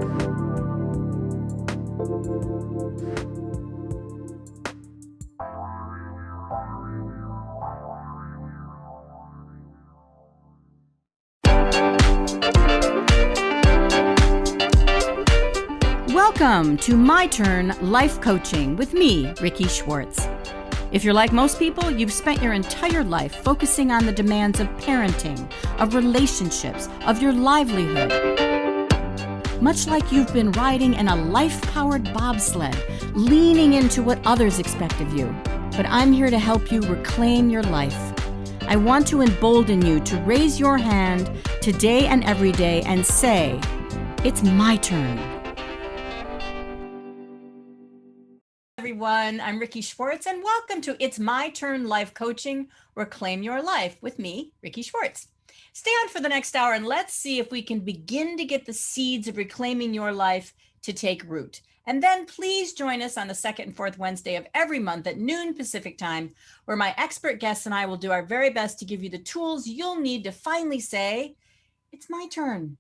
Welcome to My Turn Life Coaching with me, Rikki Schwartz. If you're like most people, you've spent your entire life focusing on the demands of parenting, of relationships, of your livelihood. Much like you've been riding in a life-powered bobsled, leaning into what others expect of you. But I'm here to help you reclaim your life. I want to embolden you to raise your hand today and every day and say, "It's my turn." Everyone, I'm Rikki Schwartz, and welcome to It's My Turn Life Coaching, Reclaim Your Life with me, Rikki Schwartz. Stay on for the next hour and let's see if we can begin to get the seeds of reclaiming your life to take root. And then please join us on the second and fourth Wednesday of every month at noon Pacific time, where my expert guests and I will do our very best to give you the tools you'll need to finally say, "It's my turn."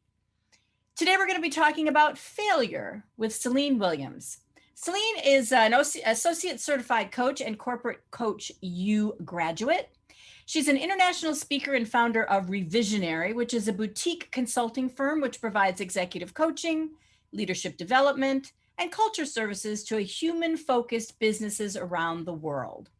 Today, we're going to be talking about failure with Celine Williams. Celine is an Associate Certified Coach and Corporate Coach U graduate. She's an international speaker and founder of Revisionary, which is a boutique consulting firm which provides executive coaching, leadership development, and culture services to human-focused businesses around the world.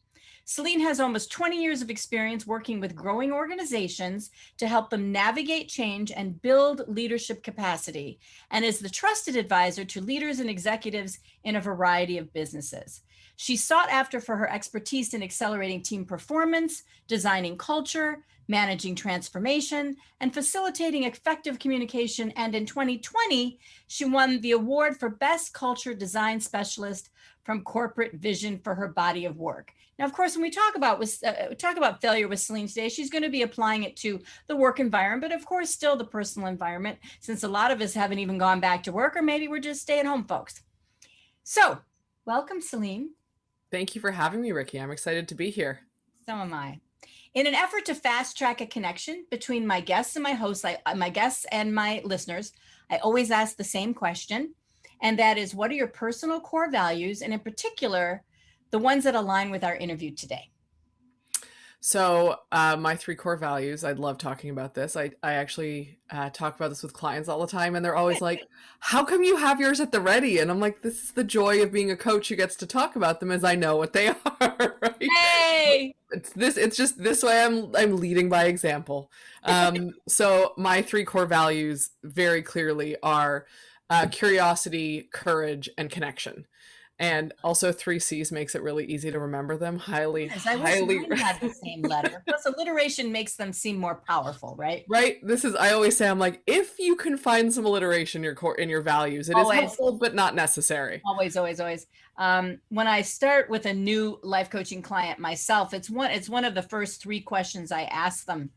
Celine has almost 20 years of experience working with growing organizations to help them navigate change and build leadership capacity, and is the trusted advisor to leaders and executives in a variety of businesses. She's sought after for her expertise in accelerating team performance, designing culture, managing transformation, and facilitating effective communication. And in 2020, she won the award for Best Culture Design Specialist from Corporate Vision for her body of work. Now, of course, when we talk about failure with Celine today, she's going to be applying it to the work environment, but of course, still the personal environment, since a lot of us haven't even gone back to work, or maybe we're just stay-at-home folks. So, welcome, Celine. Thank you for having me, Rikki. I'm excited to be here. So am I. In an effort to fast track a connection between my guests and my hosts, my guests and my listeners, I always ask the same question, and that is, what are your personal core values, and in particular, the ones that align with our interview today? So my three core values, I'd love talking about this. I actually talk about this with clients all the time, and they're always like, how come you have yours at the ready? And I'm like, this is the joy of being a coach who gets to talk about them, as I know what they are, right? Hey! It's just this way I'm leading by example. So my three core values very clearly are curiosity, courage, and connection. And also 3 C's makes it really easy to remember them. Highly Yes, I wish mine had the same letter. Plus, alliteration makes them seem more powerful, right? Right. I always say, I'm like, if you can find some alliteration in your values, it is helpful, but not necessary. Always. When I start with a new life coaching client myself, it's one of the first 3 questions I ask them.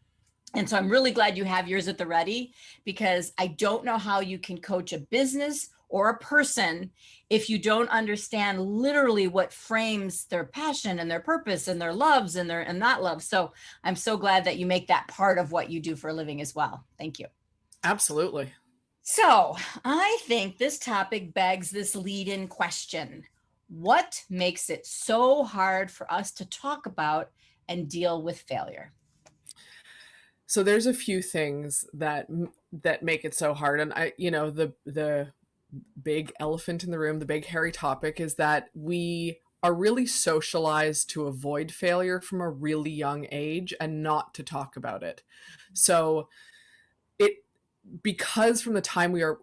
And so I'm really glad you have yours at the ready, because I don't know how you can coach a business or a person if you don't understand literally what frames their passion and their purpose and their loves and their not loves. So I'm so glad that you make that part of what you do for a living as well. Thank you. Absolutely. So I think this topic begs this lead-in question. What makes it so hard for us to talk about and deal with failure? So there's a few things that make it so hard. And the big elephant in the room, the big hairy topic, is that we are really socialized to avoid failure from a really young age and not to talk about it. So because from the time we are,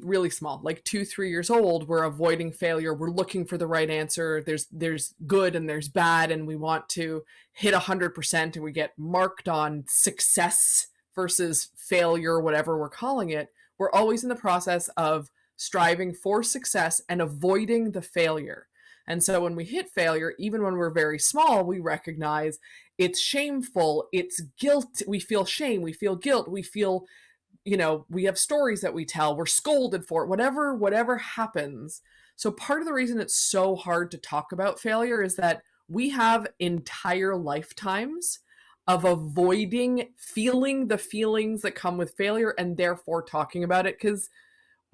really small, like 2-3 years old, we're avoiding failure. We're looking for the right answer. There's good and there's bad, and we want to hit 100%, and we get marked on success versus failure, whatever we're calling it. We're always in the process of striving for success and avoiding the failure. And so when we hit failure, even when we're very small, we recognize it's shameful, it's guilt. We feel shame, we feel guilt, we feel, we have stories that we tell, we're scolded for it, whatever happens. So part of the reason it's so hard to talk about failure is that we have entire lifetimes of avoiding feeling the feelings that come with failure, and therefore talking about it, because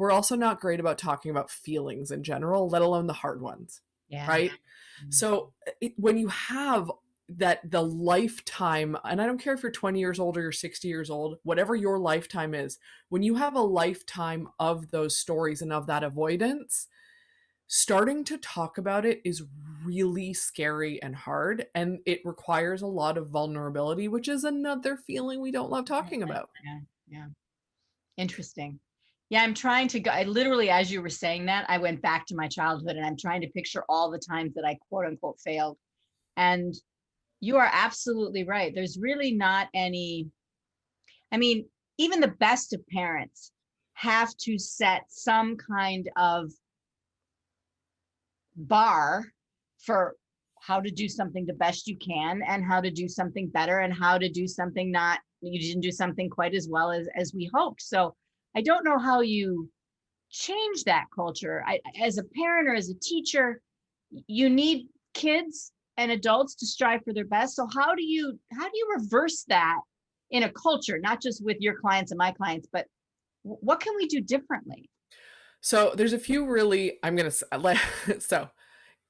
we're also not great about talking about feelings in general, let alone the hard ones. Yeah. Right. Mm. So when you have the lifetime, and I don't care if you're 20 years old or you're 60 years old, whatever your lifetime is, when you have a lifetime of those stories and of that avoidance, starting to talk about it is really scary and hard, and it requires a lot of vulnerability, which is another feeling we don't love talking about. Yeah. Yeah. Interesting. Yeah, I'm trying to go. I literally, as you were saying that, I went back to my childhood and I'm trying to picture all the times that I quote unquote failed. And you are absolutely right. There's really not any, I mean, even the best of parents have to set some kind of bar for how to do something the best you can and how to do something better and how to do something not, you didn't do something quite as well as we hoped. So I don't know how you change that culture. As a parent or as a teacher, you need kids and adults to strive for their best. So how do you reverse that in a culture, not just with your clients and my clients, but what can we do differently? So there's a few really, I'm going to, so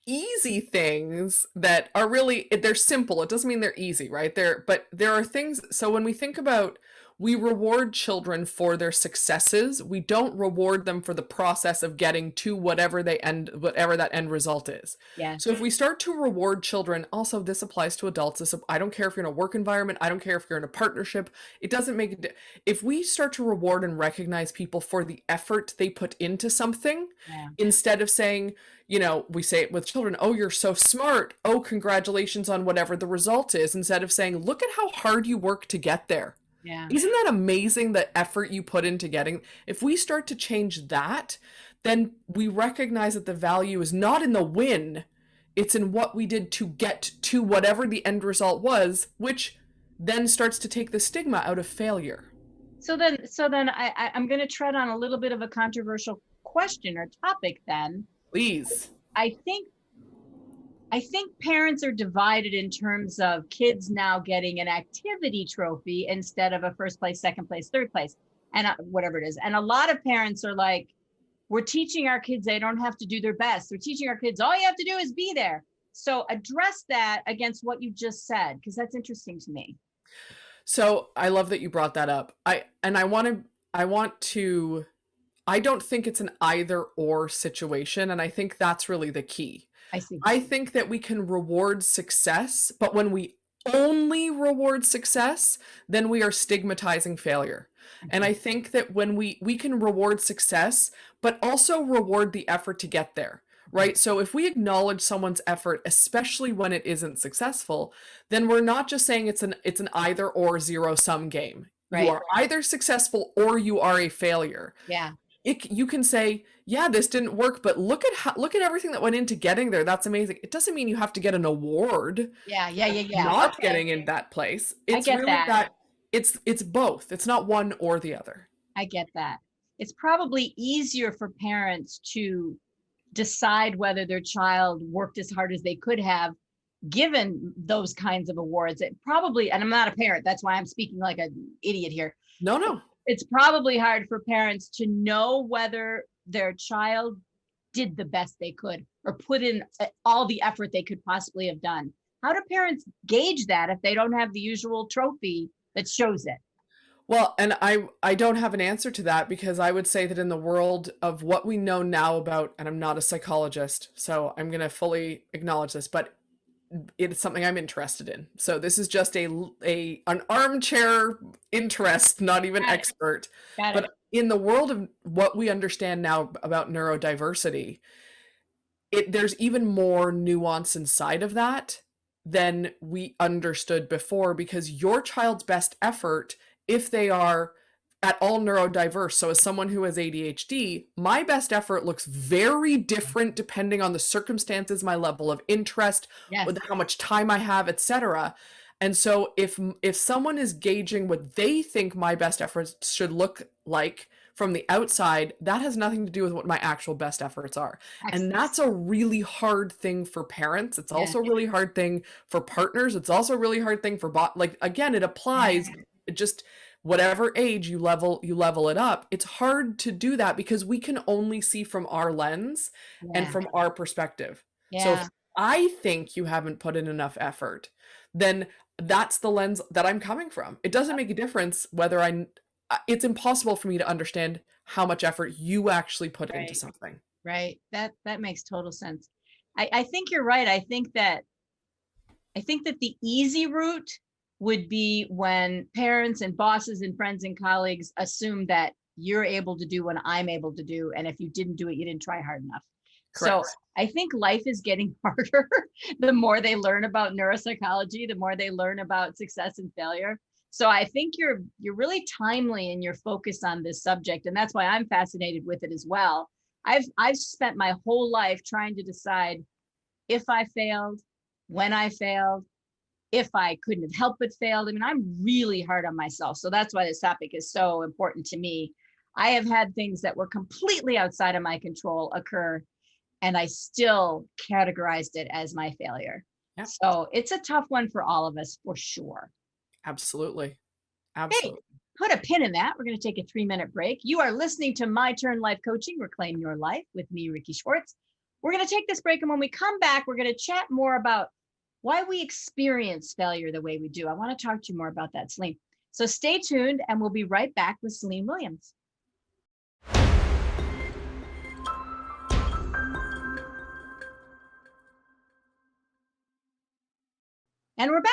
easy things that are really, they're simple. It doesn't mean they're easy, right? But there are things. So when we think about, we reward children for their successes, we don't reward them for the process of getting to whatever that end result is. Yeah. So if we start to reward children, also this applies to adults. I don't care if you're in a work environment, I don't care if you're in a partnership, it doesn't make if we start to reward and recognize people for the effort they put into something, instead of saying, we say it with children, oh, you're so smart, oh, congratulations on whatever the result is, instead of saying, look at how hard you work to get there. Yeah. Isn't that amazing, the effort you put into getting? If we start to change that, then we recognize that the value is not in the win, it's in what we did to get to whatever the end result was, which then starts to take the stigma out of failure. So then I'm going to tread on a little bit of a controversial question or topic then. Please. I think parents are divided in terms of kids now getting an activity trophy instead of a first place, second place, third place, and whatever it is. And a lot of parents are like, we're teaching our kids they don't have to do their best. We're teaching our kids all you have to do is be there. So address that against what you just said, because that's interesting to me. So I love that you brought that up. I don't think it's an either or situation. And I think that's really the key. I see. I think that we can reward success, but when we only reward success, then we are stigmatizing failure. And I think that when we can reward success, but also reward the effort to get there, right? So if we acknowledge someone's effort, especially when it isn't successful, then we're not just saying it's an either or zero-sum game. Right. You are either successful or you are a failure. Yeah. You can say, yeah, this didn't work, but look at everything that went into getting there. That's amazing. It doesn't mean you have to get an award. Yeah. Not getting in that place. It's I get really that. It's both. It's not one or the other. I get that. It's probably easier for parents to decide whether their child worked as hard as they could have given those kinds of awards. It probably, and I'm not a parent, that's why I'm speaking like an idiot here. No. It's probably hard for parents to know whether their child did the best they could or put in all the effort they could possibly have done. How do parents gauge that if they don't have the usual trophy that shows it? Well, and I don't have an answer to that, because I would say that in the world of what we know now about, and I'm not a psychologist, so I'm going to fully acknowledge this, but it's something I'm interested in. So this is just an armchair interest, not even expert. But in the world of what we understand now about neurodiversity, there's even more nuance inside of that than we understood before, because your child's best effort, if they are at all neurodiverse, so as someone who has ADHD, my best effort looks very different depending on the circumstances, my level of interest, how much time I have, etc. And so if someone is gauging what they think my best efforts should look like from the outside, that has nothing to do with what my actual best efforts are. Excellent. And that's a really hard thing for parents. It's also a really hard thing for partners. It's also a really hard thing for again, it applies just whatever age you level it up, it's hard to do that because we can only see from our lens and Yeah. from our perspective. So if Yeah. I think you haven't put in enough effort, then that's the lens that I'm coming from. It doesn't make a difference whether it's impossible for me to understand how much effort you actually put into Right. something. Right. That makes total sense. I think you're right. I think that the easy route would be when parents and bosses and friends and colleagues assume that you're able to do what I'm able to do. And if you didn't do it, you didn't try hard enough. So Correct. I think life is getting harder the more they learn about neuropsychology, the more they learn about success and failure. So I think you're really timely in your focus on this subject. And that's why I'm fascinated with it as well. I've spent my whole life trying to decide if I failed, when I failed, if I couldn't have helped but failed. I mean, I'm really hard on myself. So that's why this topic is so important to me. I have had things that were completely outside of my control occur, and I still categorized it as my failure. Yeah, So it's a tough one for all of us for sure. absolutely. Hey, Absolutely. put a pin in that. We're going to take a 3-minute break. You are listening to My Turn Life Coaching, Reclaim Your Life with me, Rikki Schwartz. We're going to take this break. And when we come back, we're going to chat more about why we experience failure the way we do. I want to talk to you more about that, Celine. So stay tuned, and we'll be right back with Celine Williams. And we're back.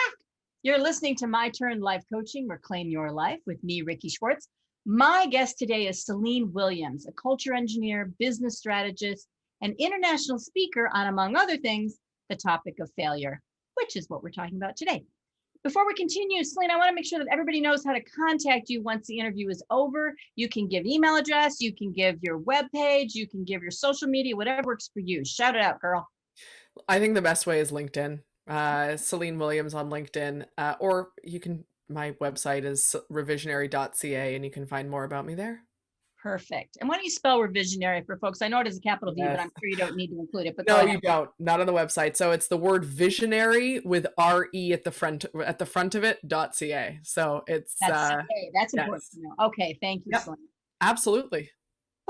You're listening to My Turn Life Coaching, Reclaim Your Life with me, Rikki Schwartz. My guest today is Celine Williams, a culture engineer, business strategist, and international speaker on, among other things, the topic of failure, which is what we're talking about today. Before we continue, Celine, I want to make sure that everybody knows how to contact you once the interview is over. You can give email address, you can give your webpage, you can give your social media, whatever works for you. Shout it out, girl. I think the best way is LinkedIn. Celine Williams on LinkedIn, or my website is revisionary.ca and you can find more about me there. Perfect. And why don't you spell revisionary for folks? I know it is a capital V, but Yes. I'm sure you don't need to include it. But No, go you ahead. don't. Not on the website. So it's the word visionary with RE at the front of it, .ca. So it's That's okay. That's important yes. to know. Okay, thank you, Yep. Celine. Absolutely.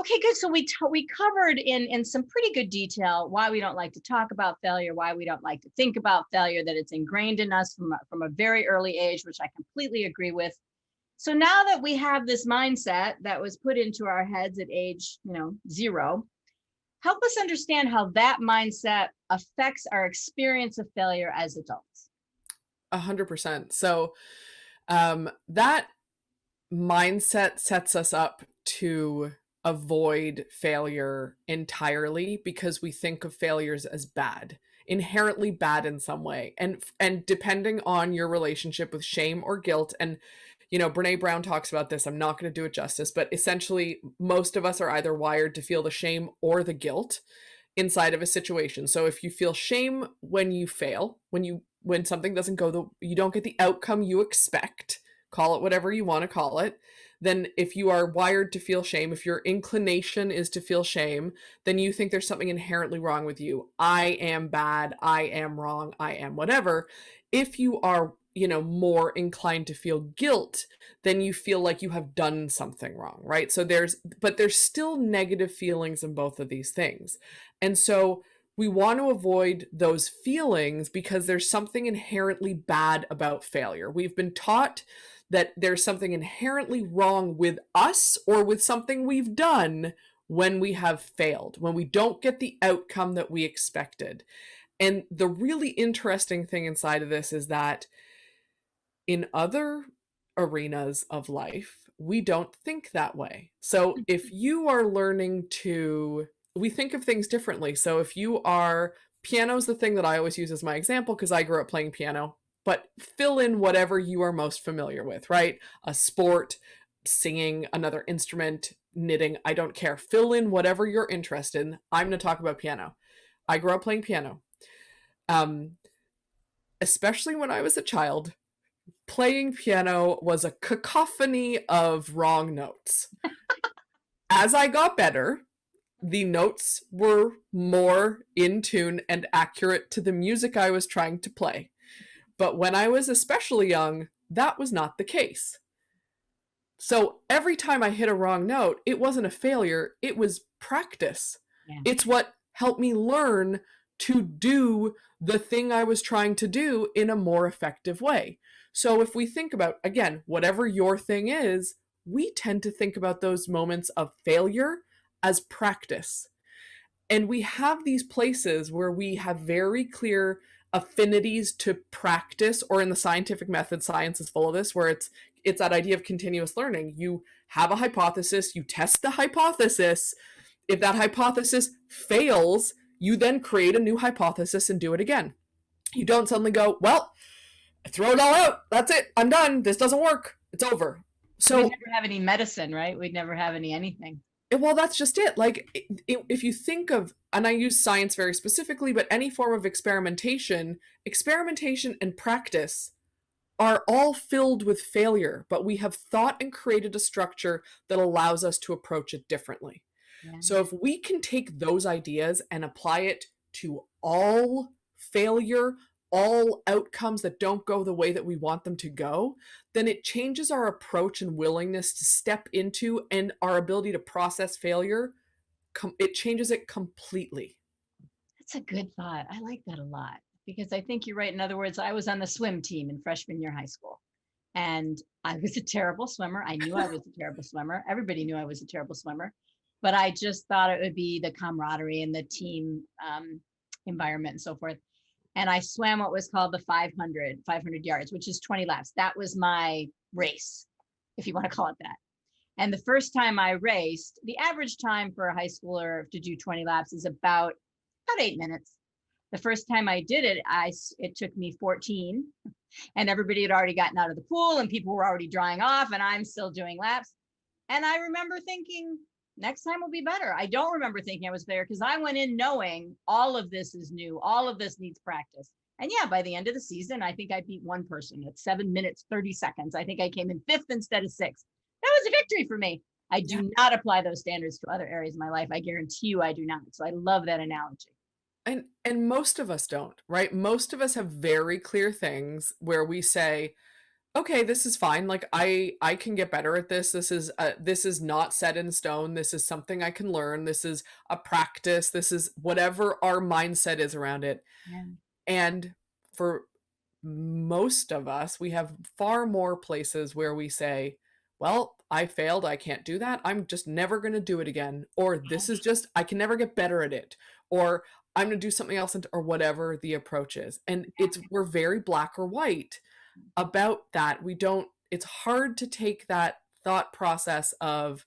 Okay, good. So we covered in some pretty good detail why we don't like to talk about failure, why we don't like to think about failure, that it's ingrained in us from a very early age, which I completely agree with. So now that we have this mindset that was put into our heads at age, 0, help us understand how that mindset affects our experience of failure as adults. 100%. So that mindset sets us up to avoid failure entirely because we think of failures as bad, inherently bad in some way. And depending on your relationship with shame or guilt, and Brene Brown talks about this, I'm not going to do it justice, but essentially most of us are either wired to feel the shame or the guilt inside of a situation. So if you feel shame when you fail, when something doesn't go you don't get the outcome you expect, call it whatever you want to call it, then if you are wired to feel shame, if your inclination is to feel shame, then you think there's something inherently wrong with you. I am bad, I am wrong, I am whatever. If you are, more inclined to feel guilt, then you feel like you have done something wrong, right? So there's still negative feelings in both of these things. And so we want to avoid those feelings because there's something inherently bad about failure. We've been taught that there's something inherently wrong with us or with something we've done when we have failed, when we don't get the outcome that we expected. And the really interesting thing inside of this is that in other arenas of life, we don't think that way. So if you are we think of things differently. So if you are, piano's the thing that I always use as my example because I grew up playing piano, but fill in whatever you are most familiar with, right? A sport, singing, another instrument, knitting, I don't care. Fill in whatever you're interested in. I'm going to talk about piano. I grew up playing piano. Especially when I was a child, playing piano was a cacophony of wrong notes. As I got better, the notes were more in tune and accurate to the music I was trying to play. But when I was especially young, that was not the case. So every time I hit a wrong note, it wasn't a failure, it was practice. Yeah. It's what helped me learn to do the thing I was trying to do in a more effective way. So if we think about, again, whatever your thing is, we tend to think about those moments of failure as practice. And we have these places where we have very clear affinities to practice, or in the scientific method, science is full of this, where it's that idea of continuous learning. You have a hypothesis, you test the hypothesis. If that hypothesis fails, you then create a new hypothesis and do it again. You don't suddenly go, well, I throw it all out. That's it. I'm done. This doesn't work. It's over. So we'd never have any medicine, right? We'd never have anything. well, that's just it. Like, if you think of, and I use science very specifically, but any form of experimentation and practice are all filled with failure, but we have thought and created a structure that allows us to approach it differently. Yeah. So if we can take those ideas and apply it to all failure, all outcomes that don't go the way that we want them to go, then it changes our approach and willingness to step into, and our ability to process failure. It changes it completely. That's a good thought. I like that a lot, because I think you're right. In other words, I was on the swim team in freshman year high school, and I was a terrible swimmer. I knew I was a terrible swimmer. Everybody knew I was a terrible swimmer, but I just thought it would be the camaraderie and the team environment and so forth. And I swam what was called the 500 yards, which is 20 laps. That was my race, if you want to call it that. And the first time I raced, the average time for a high schooler to do 20 laps is about 8 minutes. The first time I did it, it took me 14, and everybody had already gotten out of the pool and people were already drying off, and I'm still doing laps. And I remember thinking, next time will be better. I don't remember thinking I was fair, because I went in knowing all of this is new. All of this needs practice. And yeah, by the end of the season, I think I beat one person at 7 minutes, 30 seconds. I think I came in 5th instead of 6th. That was a victory for me. I do not apply those standards to other areas of my life. I guarantee you I do not. So I love that analogy. And most of us don't, right? Most of us have very clear things where we say, okay, this is fine. Like, I can get better at this. This is not set in stone. This is something I can learn. This is a practice. This is whatever our mindset is around it. Yeah. And for most of us, we have far more places where we say, well, I failed. I can't do that. I'm just never going to do it again. Or this is just, I can never get better at it. Or I'm going to do something else, or whatever the approach is. And we're very black or white about that. It's hard to take that thought process of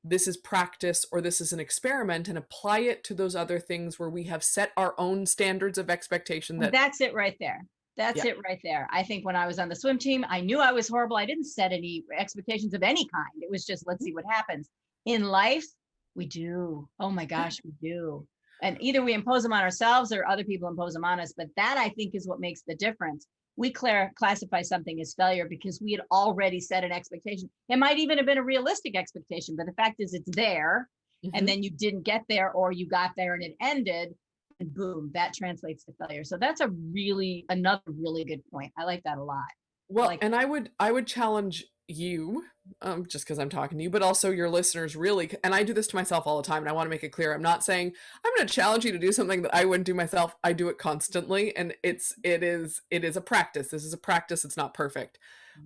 this is practice or this is an experiment and apply it to those other things where we have set our own standards of expectation. That's it right there. That's it right there. I think when I was on the swim team, I knew I was horrible. I didn't set any expectations of any kind. It was just, let's see what happens. In life, we do. Oh my gosh, we do. And either we impose them on ourselves or other people impose them on us. But that, I think, is what makes the difference. We classify something as failure because we had already set an expectation. It might even have been a realistic expectation, but the fact is it's there. Mm-hmm. And then you didn't get there, or you got there and it ended, and boom, that translates to failure. So that's another really good point. I like that a lot. Well, and I would challenge you, just because I'm talking to you, but also your listeners, really. And I do this to myself all the time, and I want to make it clear. I'm not saying I'm going to challenge you to do something that I wouldn't do myself. I do it constantly, and it is a practice. This is a practice. It's not perfect,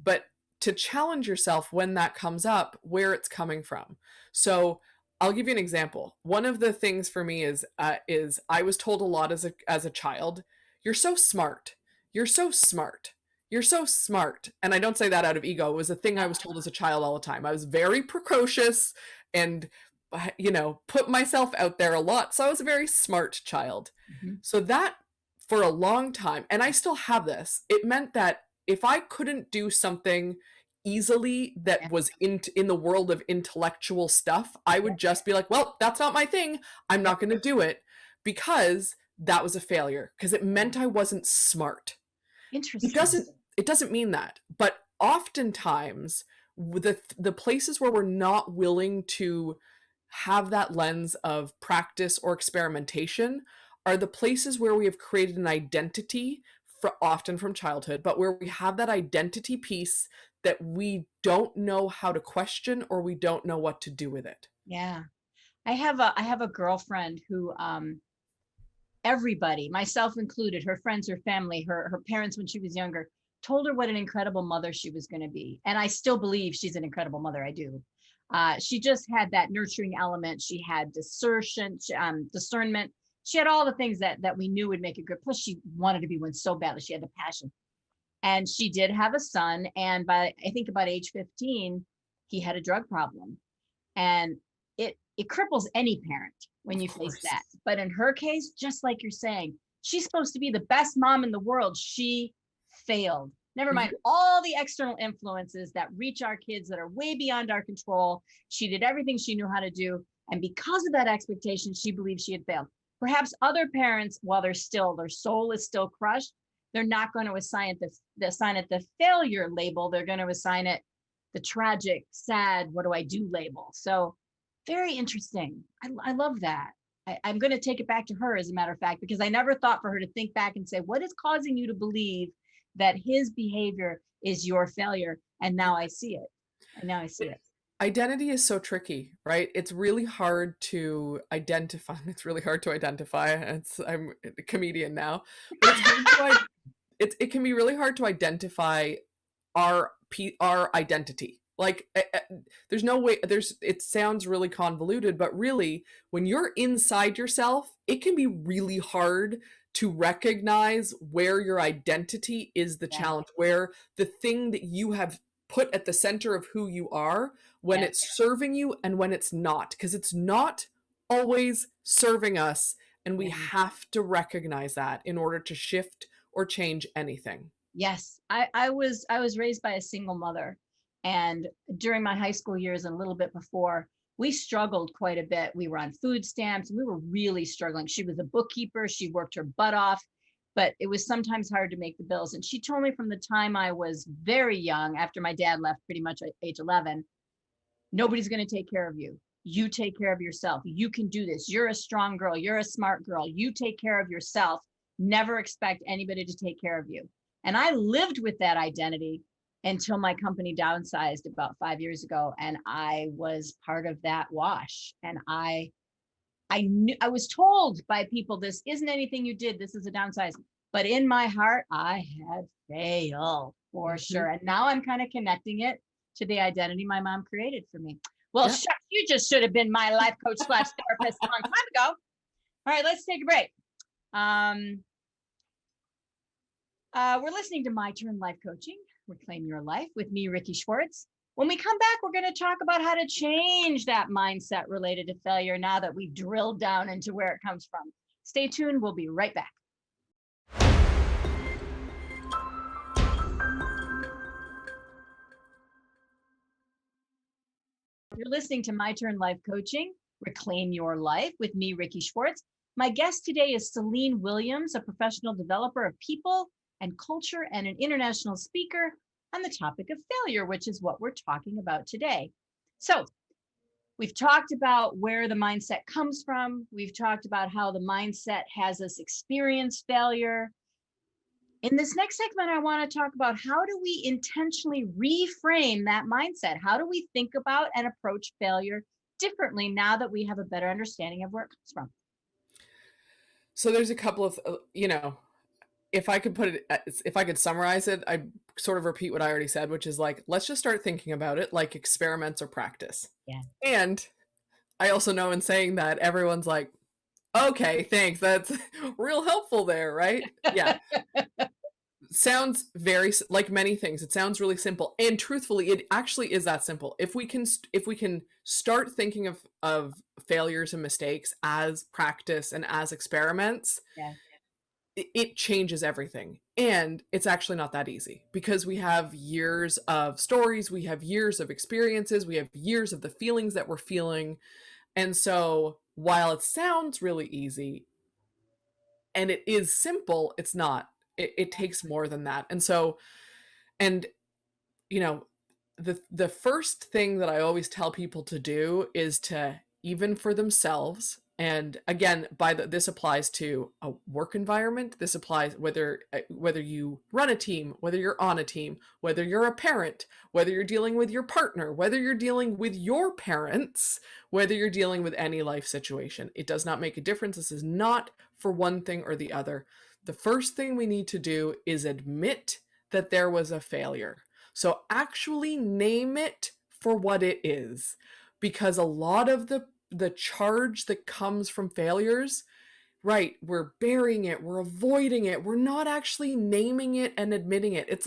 but to challenge yourself when that comes up, where it's coming from. So I'll give you an example. One of the things for me is I was told a lot as a child, you're so smart. You're so smart. You're so smart. And I don't say that out of ego. It was a thing I was told as a child all the time. I was very precocious and, put myself out there a lot. So I was a very smart child. Mm-hmm. So that, for a long time, and I still have this, it meant that if I couldn't do something easily that was in the world of intellectual stuff, I would just be like, well, that's not my thing. I'm not going to do it, because that was a failure, because it meant I wasn't smart. Interesting. It doesn't mean that, but oftentimes the places where we're not willing to have that lens of practice or experimentation are the places where we have created an identity, often from childhood, but where we have that identity piece that we don't know how to question or we don't know what to do with it. Yeah. I have a girlfriend who everybody, myself included, her friends, her family, her parents when she was younger, told her what an incredible mother she was going to be. And I still believe she's an incredible mother. I do. She just had that nurturing element. She had discernment. She had all the things that we knew would make it good. Plus, she wanted to be one so badly. She had the passion. And she did have a son. And by I think about age 15, he had a drug problem. And it cripples any parent when you face that. But in her case, just like you're saying, she's supposed to be the best mom in the world. She failed. Never mind all the external influences that reach our kids that are way beyond our control. She did everything she knew how to do. And because of that expectation, she believed she had failed. Perhaps other parents, while their soul is still crushed, they're not going to assign it the failure label. They're going to assign it the tragic, sad, what do I do label. So very interesting. I love that. I'm going to take it back to her, as a matter of fact, because I never thought for her to think back and say, what is causing you to believe that his behavior is your failure? And now I see it. Identity is so tricky, right? It's really hard to identify. I'm a comedian now, but it can be really hard to identify our identity. Like there's no way it sounds really convoluted, but really when you're inside yourself, it can be really hard to recognize where your identity is the challenge, where the thing that you have put at the center of who you are, when it's serving you and when it's not, because it's not always serving us, and we have to recognize that in order to shift or change anything. Yes, I was raised by a single mother. And during my high school years and a little bit before, we struggled quite a bit. We were on food stamps. We were really struggling. She was a bookkeeper. She worked her butt off, but it was sometimes hard to make the bills. And she told me from the time I was very young, after my dad left pretty much at age 11, nobody's going to take care of you. You take care of yourself. You can do this. You're a strong girl. You're a smart girl. You take care of yourself. Never expect anybody to take care of you. And I lived with that identity until my company downsized about 5 years ago, and I was part of that wash. And I was told by people, this isn't anything you did, this is a downsize. But in my heart, I had failed for sure. And now I'm kind of connecting it to the identity my mom created for me. Well, shucks, you just should have been my life coach / therapist a long time ago. All right, let's take a break. We're listening to My Turn Life Coaching, Reclaim Your Life, with me, Rikki Schwartz. When we come back, we're going to talk about how to change that mindset related to failure now that we've drilled down into where it comes from. Stay tuned. We'll be right back. You're listening to My Turn Life Coaching, Reclaim Your Life, with me, Rikki Schwartz. My guest today is Celine Williams, a professional developer of people and culture and an international speaker on the topic of failure, which is what we're talking about today. So we've talked about where the mindset comes from. We've talked about how the mindset has us experience failure. In this next segment, I want to talk about how do we intentionally reframe that mindset? How do we think about and approach failure differently now that we have a better understanding of where it comes from? So there's a couple of, if I could summarize it, I sort of repeat what I already said, which is like, let's just start thinking about it like experiments or practice. Yeah. And I also know in saying that everyone's like, okay, thanks. That's real helpful there, right? Yeah. Sounds very, like many things, it sounds really simple. And truthfully, it actually is that simple. If we can start thinking of failures and mistakes as practice and as experiments, it changes everything. And it's actually not that easy, because we have years of stories, we have years of experiences, we have years of the feelings that we're feeling. And so while it sounds really easy and it is simple, it's not. It takes more than that. And so, and the first thing that I always tell people to do is to, even for themselves, And again, this applies to a work environment. This applies whether you run a team, whether you're on a team, whether you're a parent, whether you're dealing with your partner, whether you're dealing with your parents, whether you're dealing with any life situation. It does not make a difference. This is not for one thing or the other. The first thing we need to do is admit that there was a failure. So actually name it for what it is, because a lot of the charge that comes from failures, right, we're burying it, we're avoiding it, we're not actually naming it and admitting it. It's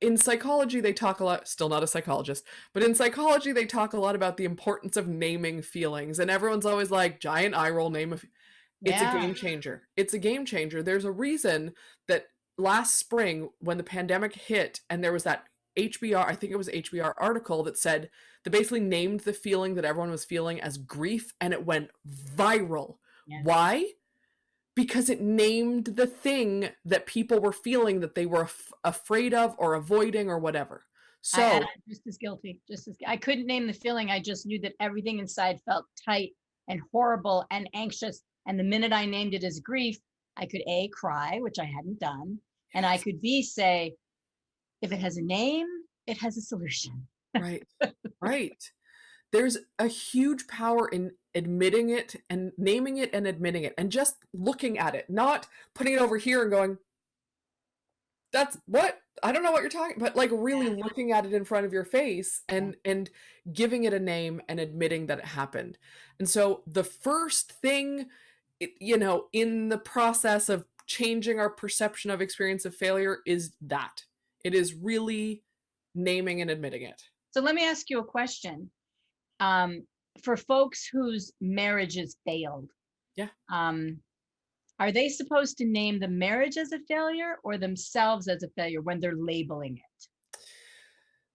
in psychology they talk a lot, still not a psychologist, but in psychology they talk a lot about the importance of naming feelings, and everyone's always like, giant eye roll, it's a game changer. It's a game changer. There's a reason that last spring when the pandemic hit and there was that HBR, I think it was HBR article that basically named the feeling that everyone was feeling as grief, and it went viral. Yeah. Why? Because it named the thing that people were feeling that they were afraid of or avoiding or whatever. So I'm just as guilty. I couldn't name the feeling. I just knew that everything inside felt tight and horrible and anxious. And the minute I named it as grief, I could A, cry, which I hadn't done. And I could B, say, if it has a name, it has a solution. Right. Right. There's a huge power in admitting it and naming it and admitting it and just looking at it, not putting it over here and going, that's what, I don't know what you're talking, but like really looking at it in front of your face and giving it a name and admitting that it happened. And so the first thing, in the process of changing our perception of experience of failure is that it is really naming and admitting it. So let me ask you a question. For folks whose marriages failed, are they supposed to name the marriage as a failure or themselves as a failure when they're labeling it?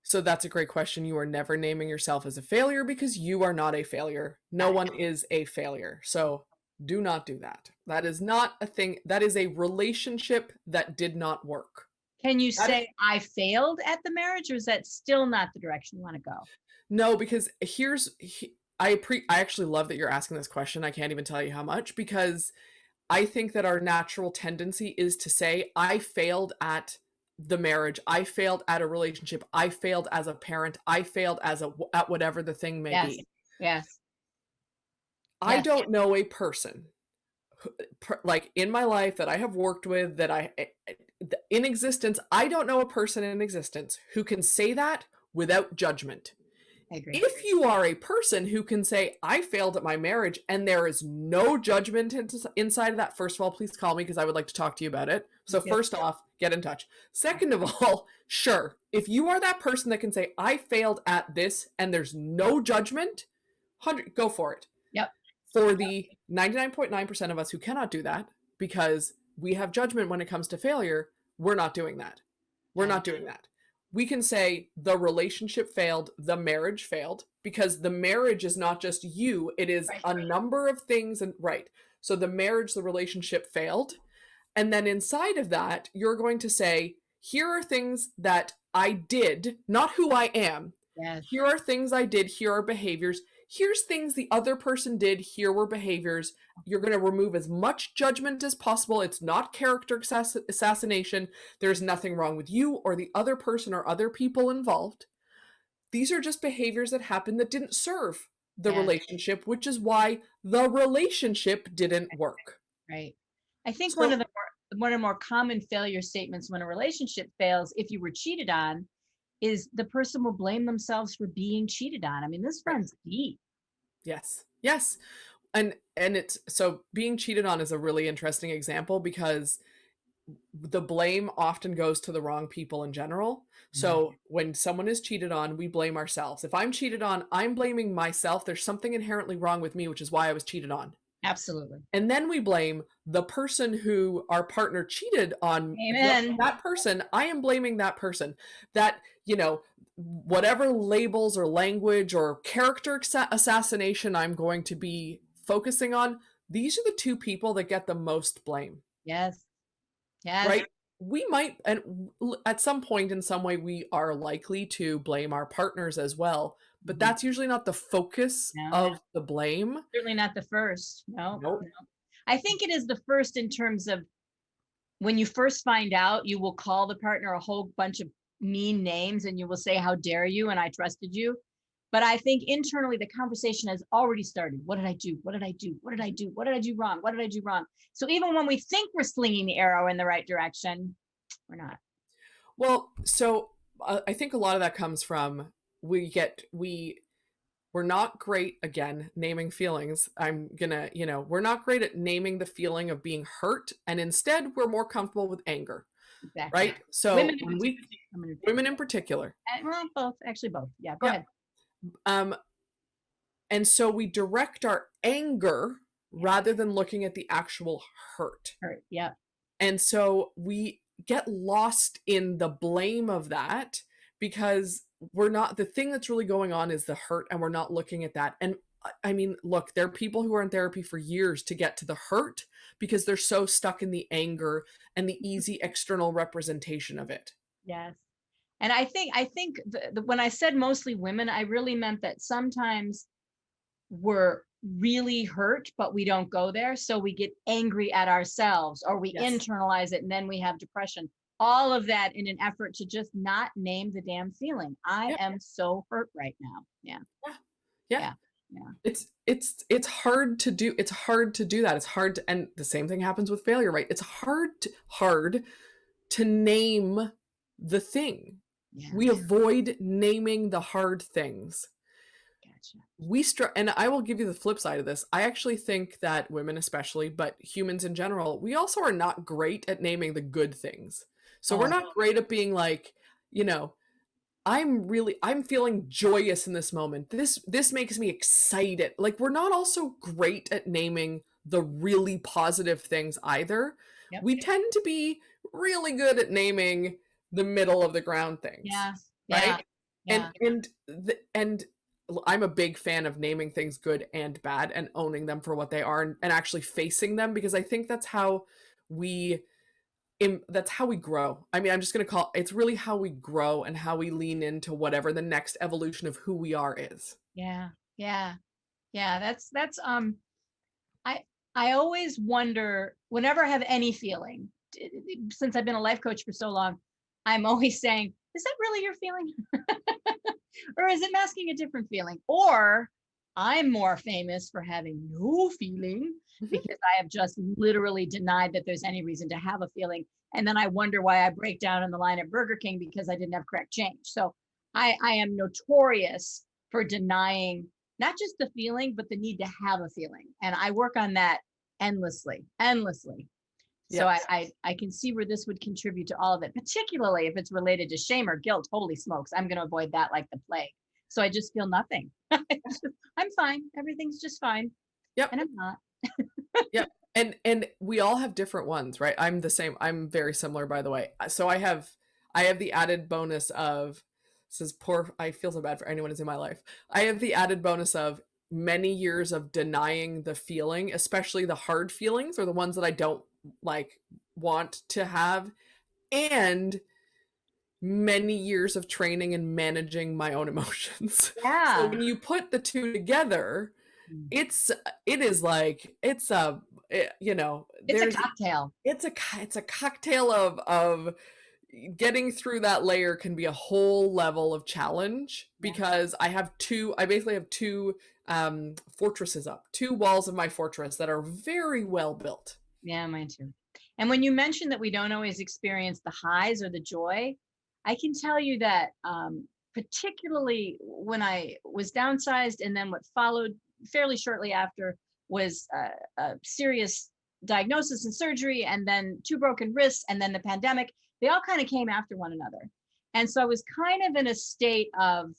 So that's a great question. You are never naming yourself as a failure because you are not a failure. No one is a failure. So do not do that. That is not a thing. That is a relationship that did not work. Can you say I failed at the marriage, or is that still not the direction you want to go? No, because I actually love that you're asking this question. I can't even tell you how much, because I think that our natural tendency is to say, I failed at the marriage, I failed at a relationship, I failed as a parent, I failed at whatever the thing may be. Yes. I don't know a person like in my life that I have worked with in existence. I don't know a person in existence who can say that without judgment. I agree. If you are a person who can say, I failed at my marriage, and there is no judgment inside of that, first of all, please call me because I would like to talk to you about it. So first off, get in touch. Second of all, sure, if you are that person that can say, I failed at this, and there's no judgment, go for it. Yep. For the 99.9% of us who cannot do that because we have judgment when it comes to failure, we're not doing that. We're not doing that. We can say the relationship failed, the marriage failed, because the marriage is not just you, it is a number of things. And so the marriage, the relationship failed. And then inside of that, you're going to say, here are things that I did, not who I am. Yes. Here are things I did, here are behaviors. Here's things the other person did, here were behaviors. You're going to remove as much judgment as possible. It's not character assassination. There's nothing wrong with you or the other person or other people involved. These are just behaviors that happened that didn't serve the relationship, which is why the relationship didn't work. Right. I think one of the more common failure statements when a relationship fails, if you were cheated on, is the person will blame themselves for being cheated on. I mean, this runs deep. Yes. And it's, so being cheated on is a really interesting example because the blame often goes to the wrong people in general. So when someone is cheated on, we blame ourselves. If I'm cheated on, I'm blaming myself. There's something inherently wrong with me, which is why I was cheated on. Absolutely. And then we blame the person who our partner cheated on. Amen. That person, I am blaming that person. That, whatever labels or language or character assassination I'm going to be focusing on, these are the two people that get the most blame. Yes. Right? We might, and at some point in some way, we are likely to blame our partners as well. but that's usually not the focus No, of the blame. certainly not the first. No, Nope. no. I think it is the first in terms of when you first find out, you will call the partner a whole bunch of mean names and you will say, "How dare you?" and "I trusted you." But I think internally the conversation has already started. What did I do? What did I do? What did I do? What did I do wrong? What did I do wrong? So even when we think we're slinging the arrow in the right direction, we're not. Well, so I think a lot of that comes from we're not great, again, naming feelings. I'm gonna, we're not great at naming the feeling of being hurt, and instead we're more comfortable with anger, Exactly. right? So Women in when we particular. women in particular, Well, both, actually both. Yeah, go yeah. ahead. And so we direct our anger rather than looking at the actual hurt. Hurt. Yeah. And so we get lost in the blame of that because we're not, the thing that's really going on is the hurt, and we're not looking at that. And I mean, look, there are people who are in therapy for years to get to the hurt because they're so stuck in the anger and the easy external representation of it. Yes. And I think when I said mostly women, I really meant that sometimes we're really hurt, but we don't go there. So we get angry at ourselves or we Yes. internalize it and then we have depression. All of that in an effort to just not name the damn feeling. I Yeah. am so hurt right now. Yeah. Yeah. Yeah. It's hard to do. It's hard to do that. It's hard to, and the same thing happens with failure, right? It's hard to name the thing. Yeah. We avoid naming the hard things. Gotcha. And I will give you the flip side of this. I actually think that women especially, but humans in general, we also are not great at naming the good things. So we're not great at being like, I'm feeling joyous in this moment. This makes me excited. Like, we're not also great at naming the really positive things either. Yep. We tend to be really good at naming the middle of the ground things. Yeah. Right? Yeah. And I'm a big fan of naming things good and bad and owning them for what they are, and actually facing them, because I think that's how we grow. I mean, I'm just going to it's really how we grow and how we lean into whatever the next evolution of who we are is. Yeah. Yeah. Yeah. That's I always wonder whenever I have any feeling, since I've been a life coach for so long, I'm always saying, is that really your feeling? Or is it masking a different feeling? Or I'm more famous for having no feeling because I have just literally denied that there's any reason to have a feeling. And then I wonder why I break down in the line at Burger King because I didn't have correct change. So I am notorious for denying not just the feeling, but the need to have a feeling. And I work on that endlessly. So Yes. I can see where this would contribute to all of it, particularly if it's related to shame or guilt. Holy smokes, I'm going to avoid that like the plague. So I just feel nothing. I'm fine. Everything's just fine. Yep. And I'm not. Yep. And we all have different ones, right? I'm the same. I'm very similar, by the way. So I have the added bonus of, I feel so bad for anyone who's in my life. I have the added bonus of many years of denying the feeling, especially the hard feelings or the ones that I don't want to have, and many years of training and managing my own emotions. Yeah. So when you put the two together, it's a cocktail. It's a cocktail of getting through that layer can be a whole level of challenge, because I basically have two fortresses up, two walls of my fortress that are very well built. Yeah, mine too. And when you mentioned that we don't always experience the highs or the joy, I can tell you that particularly when I was downsized, and then what followed fairly shortly after was a serious diagnosis and surgery, and then 2 broken wrists, and then the pandemic, they all kind of came after one another. And so I was kind of in a state of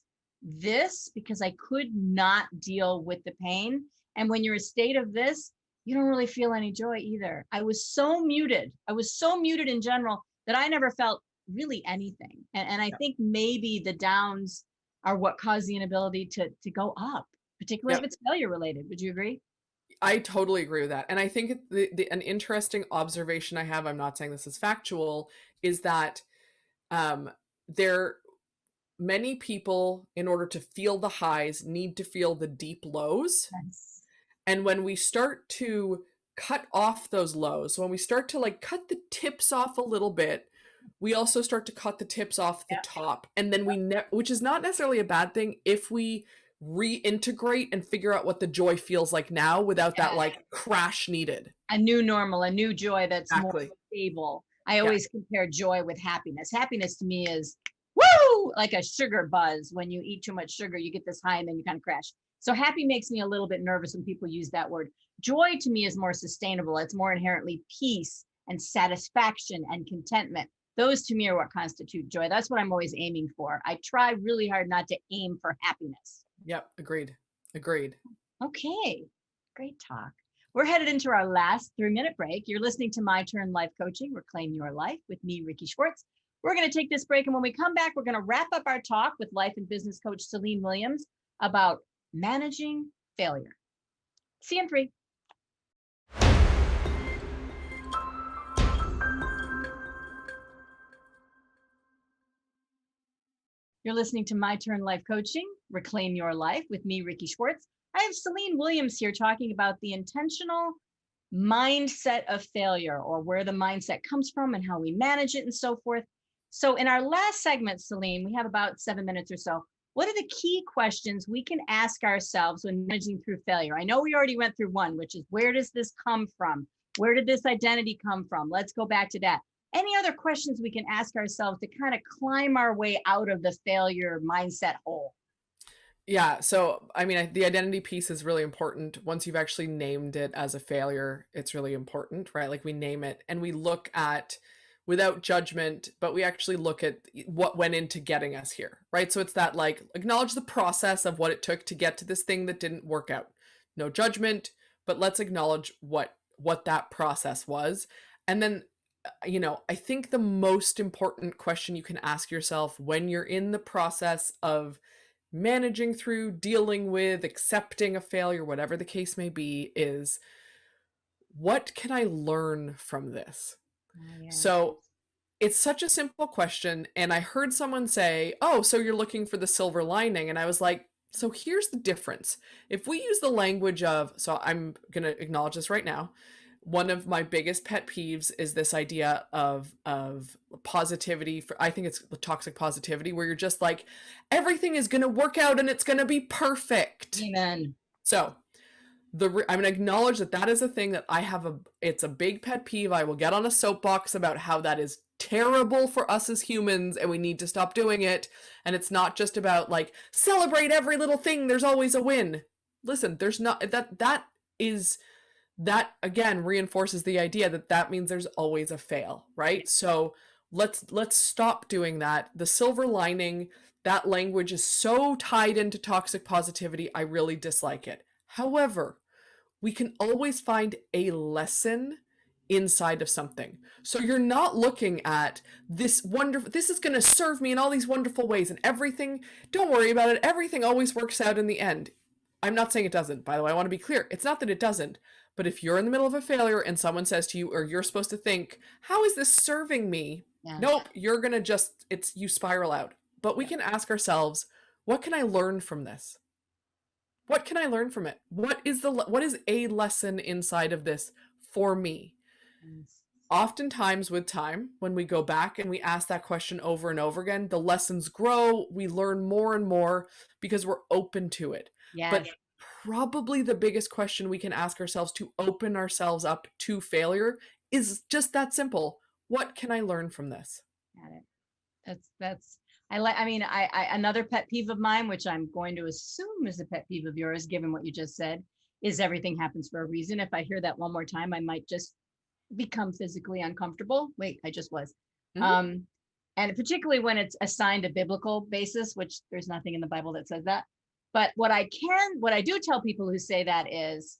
this because I could not deal with the pain. And when you're in a state of this, you don't really feel any joy either. I was so muted. In general that I never felt really anything. And I think maybe the downs are what cause the inability to go up, particularly if it's failure related. Would you agree? I totally agree with that. And I think an interesting observation I have, I'm not saying this is factual, is that many people, in order to feel the highs, need to feel the deep lows. Yes. And when we start to cut off those lows, when we start to like cut the tips off a little bit, we also start to cut the tips off the Yeah. top. And then which is not necessarily a bad thing if we reintegrate and figure out what the joy feels like now without that like crash needed. A new normal, a new joy that's more Exactly. stable. I Yeah. always compare joy with happiness. Happiness to me is woo, like a sugar buzz. When you eat too much sugar, you get this high and then you kind of crash. So happy makes me a little bit nervous when people use that word. Joy to me is more sustainable. It's more inherently peace and satisfaction and contentment. Those to me are what constitute joy. That's what I'm always aiming for. I try really hard not to aim for happiness. Yep. Agreed. Okay, great talk. We're headed into our last 3-minute break. You're listening to My Turn Life Coaching, Reclaim Your Life with me, Rikki Schwartz. We're going to take this break, and when we come back, we're going to wrap up our talk with life and business coach Celine Williams about managing failure. See you in 3. You're listening to My Turn Life Coaching, Reclaim Your Life with me, Rikki Schwartz. I have Celine Williams here talking about the intentional mindset of failure, or where the mindset comes from and how we manage it and so forth. So in our last segment, Celine, we have about 7 minutes or so. What are the key questions we can ask ourselves when managing through failure? I know we already went through one, which is, where does this come from? Where did this identity come from? Let's go back to that. Any other questions we can ask ourselves to kind of climb our way out of the failure mindset hole? Yeah. So, I mean, the identity piece is really important. Once you've actually named it as a failure, it's really important, right? Like we name it and we look at, without judgment, but we actually look at what went into getting us here, right? So it's that like, acknowledge the process of what it took to get to this thing that didn't work out. No judgment, but let's acknowledge what that process was. And then, I think the most important question you can ask yourself when you're in the process of managing through, dealing with, accepting a failure, whatever the case may be, is, what can I learn from this? Yeah. So it's such a simple question. And I heard someone say, oh, so you're looking for the silver lining. And I was like, so here's the difference. If we use the language of, so I'm going to acknowledge this right now. One of my biggest pet peeves is this idea of positivity. I think it's the toxic positivity, where you're just like, everything is going to work out and it's going to be perfect. Amen. So I'm going to acknowledge that is a thing that it's a big pet peeve. I will get on a soapbox about how that is terrible for us as humans and we need to stop doing it. And it's not just about like, celebrate every little thing. There's always a win. Listen, there's not, that again reinforces the idea that means there's always a fail, right? So let's stop doing that. The silver lining, that language is so tied into toxic positivity. I really dislike it. However, we can always find a lesson inside of something. So you're not looking at this is going to serve me in all these wonderful ways and everything. Don't worry about it. Everything always works out in the end. I'm not saying it doesn't, by the way. I want to be clear. It's not that it doesn't. But if you're in the middle of a failure and someone says to you, or you're supposed to think, how is this serving me? Yeah. Nope, you're going to you spiral out. But we can ask ourselves, what can I learn from this? What can I learn from it? What is a lesson inside of this for me? Yes. Oftentimes with time, when we go back and we ask that question over and over again, the lessons grow, we learn more and more because we're open to it. Yes. But probably the biggest question we can ask ourselves to open ourselves up to failure is just that simple. What can I learn from this? Got it. That's another pet peeve of mine, which I'm going to assume is a pet peeve of yours, given what you just said, is everything happens for a reason. If I hear that one more time, I might just become physically uncomfortable. Wait, I just was. Mm-hmm. And particularly when it's assigned a biblical basis, which there's nothing in the Bible that says that. But what I do tell people who say that is,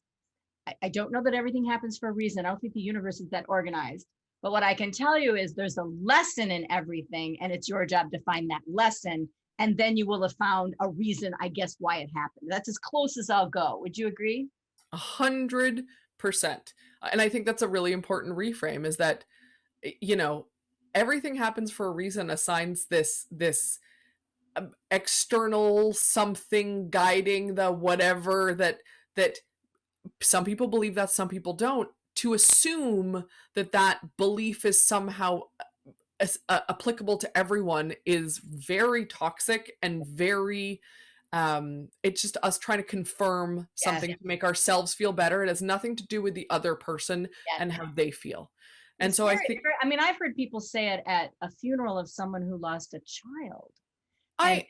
I don't know that everything happens for a reason. I don't think the universe is that organized. But what I can tell you is there's a lesson in everything, and it's your job to find that lesson. And then you will have found a reason, I guess, why it happened. That's as close as I'll go. Would you agree? 100%. And I think that's a really important reframe, is that, everything happens for a reason, assigns this external something guiding the whatever that some people believe that, some people don't, to assume that that belief is somehow applicable to everyone is very toxic and very it's just us trying to confirm something to make ourselves feel better. It has nothing to do with the other person and how they feel. And It's so very, I think I mean, I've heard people say it at a funeral of someone who lost a child. And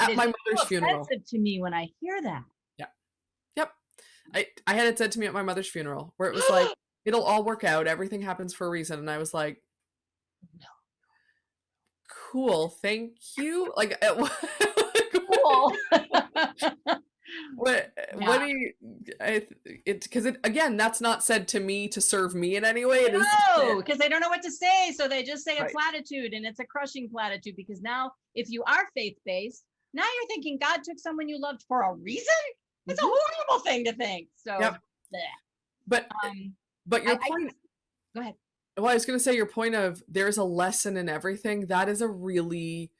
at it my is mother's so funeral. offensive to me when I hear that. Yeah. Yep. I had it said to me at my mother's funeral where it was like, it'll all work out. Everything happens for a reason. And I was like, No. Cool. Thank you. Like, Cool. what do you, because it, again, that's not said to me to serve me in any way. It is No, because they don't know what to say. So they just say a Right. platitude, and it's a crushing platitude, because now if you are faith-based, now you're thinking God took someone you loved for a reason? It's a horrible thing to think. So, Yep. bleh. But your point, Go ahead. well, I was going to say your point of there's a lesson in everything. That is a really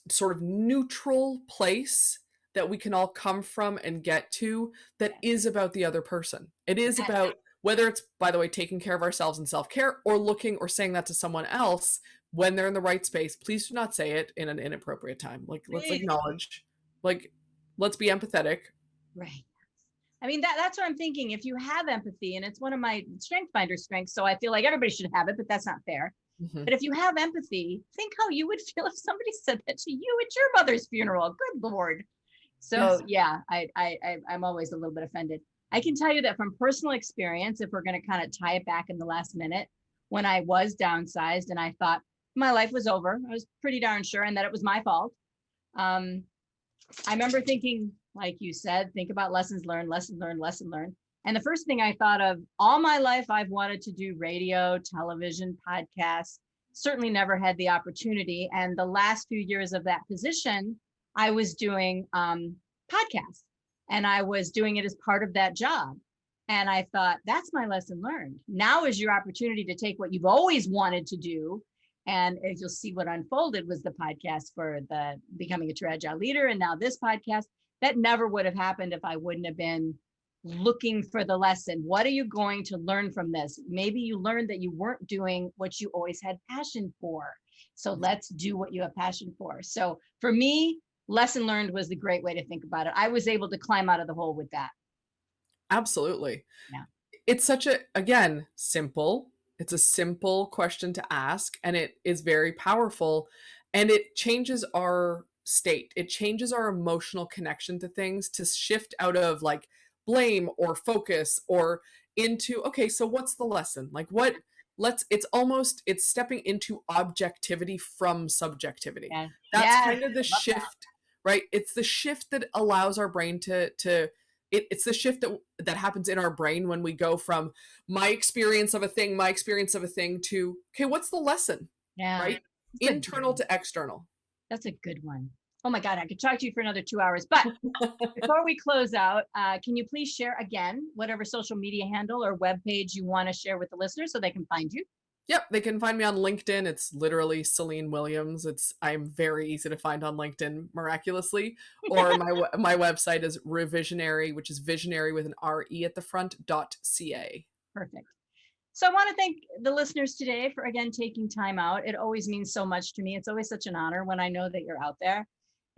sort of neutral place that we can all come from and get to, that is about the other person. It is about, whether it's, by the way, taking care of ourselves and self-care, or looking or saying that to someone else when they're in the right space. Please do not say it in an inappropriate time. Like, let's acknowledge, like, let's be empathetic. Right. I mean, that's what I'm thinking. If you have empathy, and it's one of my strength finder strengths, so I feel like everybody should have it, but that's not fair. Mhm. But if you have empathy, think how you would feel if somebody said that to you at your mother's funeral. Good Lord. So yeah, I'm always a little bit offended. I can tell you that from personal experience, if we're going to kind of tie it back in the last minute, when I was downsized and I thought my life was over, I was pretty darn sure, and that it was my fault. I remember thinking, like you said, think about lessons learned, lesson learned, lesson learned. And the first thing I thought of, all my life, I've wanted to do radio, television, podcasts, certainly never had the opportunity. And the last few years of that position, I was doing podcasts, and I was doing it as part of that job. And I thought, that's my lesson learned. Now is your opportunity to take what you've always wanted to do. And as you'll see, what unfolded was the podcast for the Becoming a True Agile Leader. And now this podcast, that never would have happened if I wouldn't have been looking for the lesson. What are you going to learn from this? Maybe you learned that you weren't doing what you always had passion for. So let's do what you have passion for. So for me, lesson learned was the great way to think about it. I was able to climb out of the hole with that. Absolutely. Yeah. It's such a, again, it's a simple question to ask, and it is very powerful, and it changes our state. It changes our emotional connection to things, to shift out of like blame or focus or into, okay, so what's the lesson? Like, what, it's stepping into objectivity from subjectivity. Yeah. That's kind of the shift, that. right? It's the shift that allows our brain it's the shift that happens in our brain when we go from my experience of a thing to, okay, what's the lesson? Yeah. Right? Internal to external. That's a good one. Oh my God, I could talk to you for another 2 hours. But before we close out, can you please share again, whatever social media handle or webpage you want to share with the listeners so they can find you? Yep, they can find me on LinkedIn. It's literally Celine Williams. I'm very easy to find on LinkedIn, miraculously. Or my website is Revisionary, which is visionary with an R-E at the front, .ca. Perfect. So I want to thank the listeners today for, again, taking time out. It always means so much to me. It's always such an honor when I know that you're out there.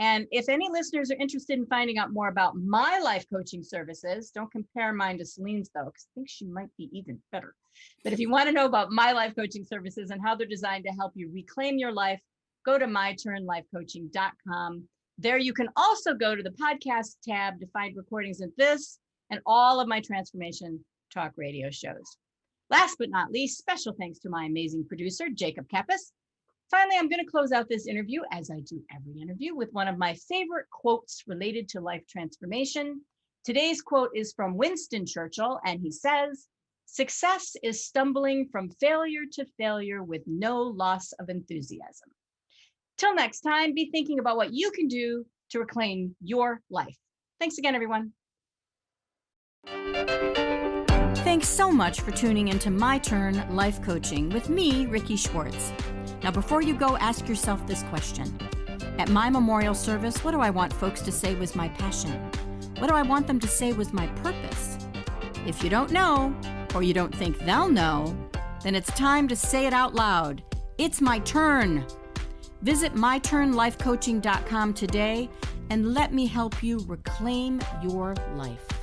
And if any listeners are interested in finding out more about my life coaching services, don't compare mine to Celine's though, because I think she might be even better. But if you want to know about my life coaching services and how they're designed to help you reclaim your life, go to myturnlifecoaching.com. There you can also go to the podcast tab to find recordings of this and all of my transformation talk radio shows. Last but not least, special thanks to my amazing producer, Jacob Kappas. Finally, I'm going to close out this interview, as I do every interview, with one of my favorite quotes related to life transformation. Today's quote is from Winston Churchill, and he says, "Success is stumbling from failure to failure with no loss of enthusiasm." Till next time, be thinking about what you can do to reclaim your life. Thanks again, everyone. Thanks so much for tuning into My Turn Life Coaching with me, Rikki Schwartz. Now, before you go, ask yourself this question. At my memorial service, what do I want folks to say was my passion? What do I want them to say was my purpose? If you don't know, or you don't think they'll know, then it's time to say it out loud. It's my turn. Visit myturnlifecoaching.com today and let me help you reclaim your life.